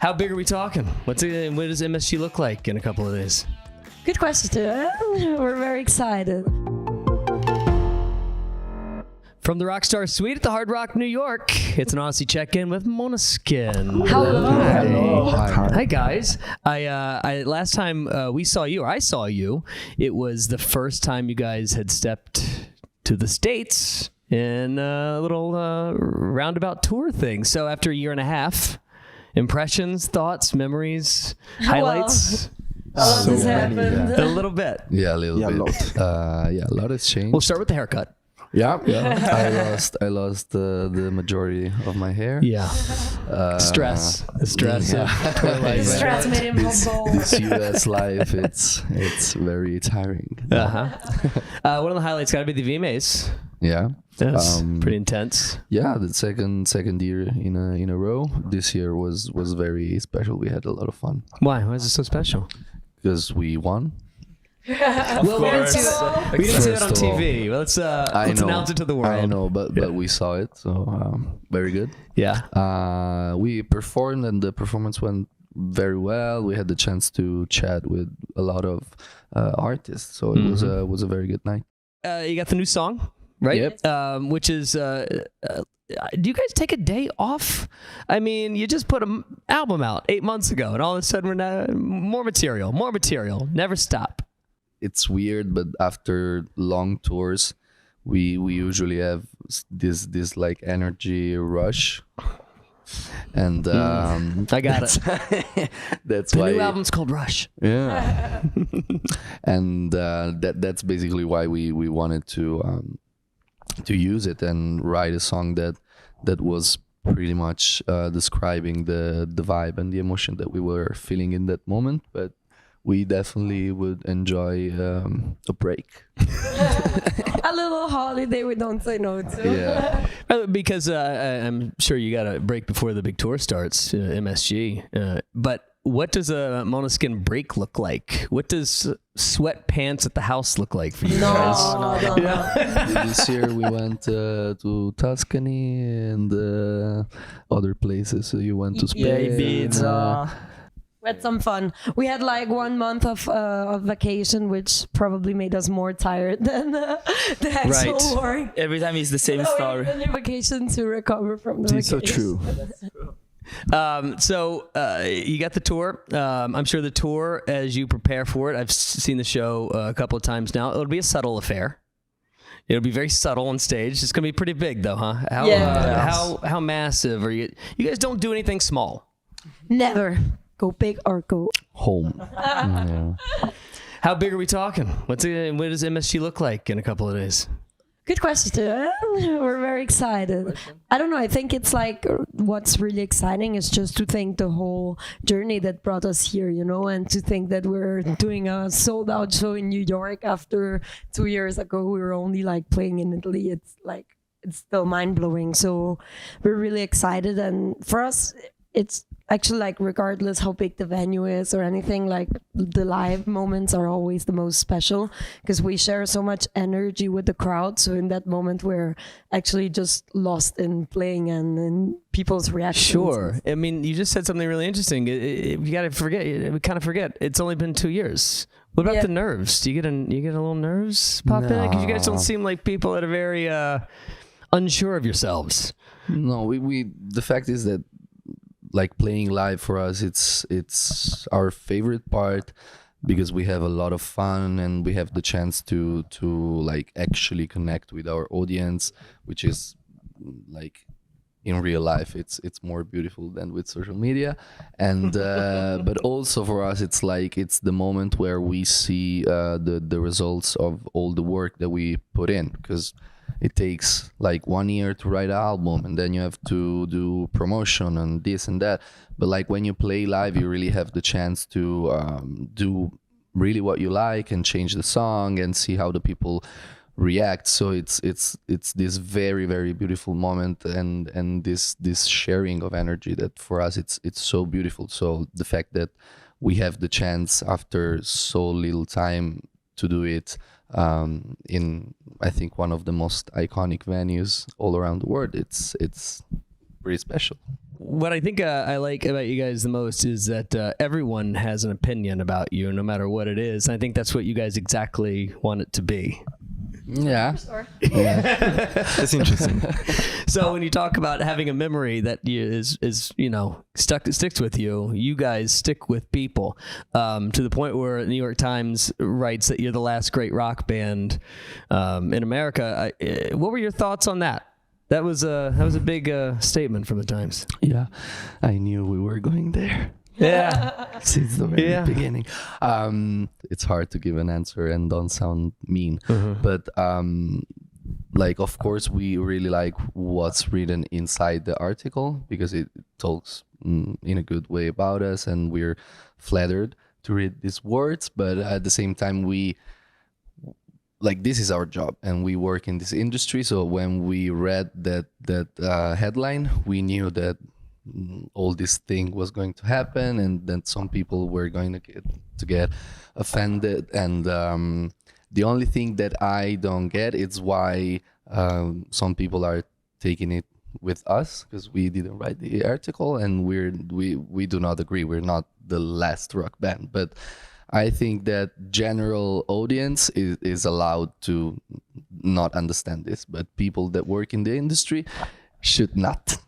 How big are we talking? What does MSG look like in a couple of days? Good question. We're very excited. From the Rockstar Suite at the Hard Rock, New York, it's an Odyssey check-in with Måneskin. Hello. Hi guys. I last time we saw you, or I saw you, it was the first time you guys had stepped to the States in a little roundabout tour thing. So after a year and a half, impressions, thoughts, memories, highlights. How long has happened? A little bit. Yeah, a little bit. A lot has changed. We'll start with the haircut. Yeah. I lost the majority of my hair. Yeah. Stress. The stress. Yeah. Of tour life. Stress made him humble. This US life, it's very tiring. One of the highlights got to be the VMAs. Yeah. That's pretty intense. Yeah, the second year in a row. This year was very special. We had a lot of fun Why? Why is it so special? because we won. Well, we didn't see that on First of all, TV. Let's I know, announce it to the world. I know, but we saw it, so very good. Yeah. We performed, and the performance went very well. We had the chance to chat with a lot of artists, so it was a very good night. You got the new song, right? Yep. Which is, do you guys take a day off? I mean, you just put an album out 8 months ago, and all of a sudden we're now more material, never stop. It's weird, but after long tours, we usually have this like energy rush, and I got it. that's The why new album's called Rush. Yeah, and that's basically why we wanted to use it and write a song that was pretty much describing the vibe and the emotion that we were feeling in that moment, but we definitely would enjoy a break. A little holiday we don't say no to. Yeah. Because I'm sure you got a break before the big tour starts, MSG. But what does a Måneskin break look like? What does sweatpants at the house look like for you guys? No. This year we went to Tuscany and other places. So you went to Spain. We had some fun. We had like 1 month of vacation, which probably made us more tired than the actual work. Every time it's the same story. We need vacation to recover from the vacation. So true. So you got the tour. I'm sure the tour, as you prepare for it, I've seen the show a couple of times now. It'll be a subtle affair. It'll be very subtle on stage. It's going to be pretty big, though, huh? How massive are you? You guys don't do anything small. Never. Go big or go Home. Yeah. How big are we talking? What does MSG look like in a couple of days? Good question. We're very excited. I don't know. I think it's like what's really exciting is just to think the whole journey that brought us here, and to think that we're doing a sold out show in New York after 2 years ago. We were only like playing in Italy. It's still mind blowing. So we're really excited. And for us, it's actually like regardless how big the venue is or anything, like the live moments are always the most special because we share so much energy with the crowd. So in that moment, we're actually just lost in playing and in people's reactions. Sure. I mean, you just said something really interesting. You got to forget. We kind of forget. It's only been 2 years. What about the nerves? Do you get a little nerves pop in? Because you guys don't seem like people that are very unsure of yourselves. No, we the fact is that like playing live for us, it's our favorite part because we have a lot of fun and we have the chance to like actually connect with our audience, which is like in real life it's more beautiful than with social media. And but also for us it's like it's the moment where we see the results of all the work that we put in, because it takes like 1 year to write an album and then you have to do promotion and this and that. But like when you play live, you really have the chance to do really what you like and change the song and see how the people react. So it's this very, very beautiful moment and this sharing of energy that for us it's so beautiful. So the fact that we have the chance after so little time to do it in I think one of the most iconic venues all around the world, it's pretty special. what I think I like about you guys the most is that everyone has an opinion about you, no matter what it is. And I think that's what you guys exactly want it to be. Yeah. That's interesting. So when you talk about having a memory that is sticks with you, you guys stick with people to the point where New York Times writes that you're the last great rock band in America. What were your thoughts on that? That was a big statement from the Times. Yeah, I knew we were going there. Yeah. Since the very beginning. It's hard to give an answer and don't sound mean. But like, of course, we really like what's written inside the article because it talks in a good way about us, and we're flattered to read these words. But at the same time, this is our job and we work in this industry. So when we read that headline, we knew that all this thing was going to happen, and that some people were going to get offended. And the only thing that I don't get is why some people are taking it with us, because we didn't write the article, and we do not agree. We're not the last rock band, but I think that general audience is allowed to not understand this, but people that work in the industry should not.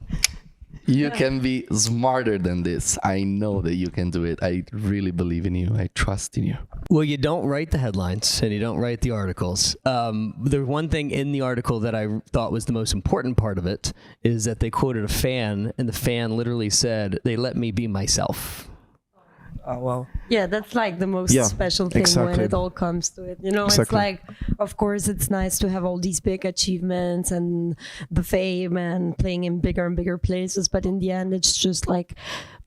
You can be smarter than this. I know that you can do it. I really believe in you. I trust in you. Well, you don't write the headlines and you don't write the articles. There's one thing in the article that I thought was the most important part of it is that they quoted a fan, and the fan literally said, "They let me be myself." Oh, wow. Yeah, that's like the most special thing when it all comes to it. It's like, of course, it's nice to have all these big achievements and the fame and playing in bigger and bigger places. But in the end, it's just like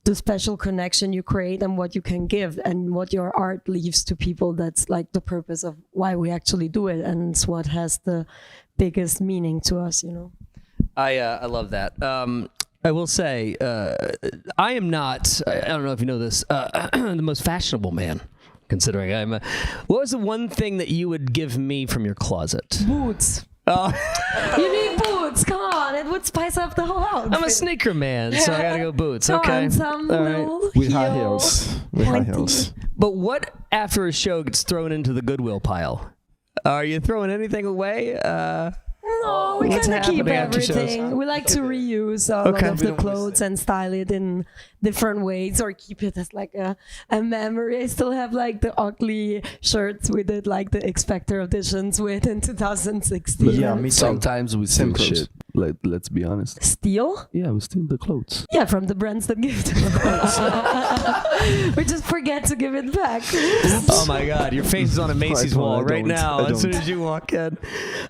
the special connection you create and what you can give and what your art leaves to people. That's like the purpose of why we actually do it. And it's what has the biggest meaning to us, I love that. I will say, I am not, I don't know if you know this, the most fashionable man, considering I'm what was the one thing that you would give me from your closet? Boots. Oh. You need boots. Come on. It would spice up the whole outfit. I'm a sneaker man, so I gotta go boots. Come Okay. on, some little With high heel, heels. With high pointy. heels. But what after a show gets thrown into the Goodwill pile? Are you throwing anything away? No, we What's kind of keep happening after shows? everything. We like to reuse a lot of the clothes and style it in different ways, or keep it as like a memory. I still have like the ugly shirts we did like the X Factor auditions with in 2016. Yeah, me too. Sometimes we steal clothes. shit. Let's be honest. Steal? Yeah, we steal the clothes. Yeah, from the brands that give them. We just forget to give it back. Oh my God, your face is on a Macy's wall right now. I As soon don't. as you walk in,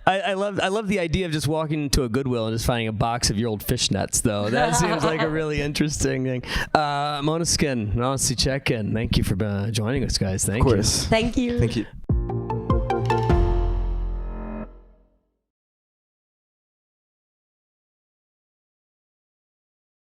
I love the idea of just walking into a Goodwill and just finding a box of your old fishnets. Though that seems like a really interesting thing. Måneskin, honestly, check in. Thank you for joining us, guys. Thank Of you. course. Thank you. Thank you.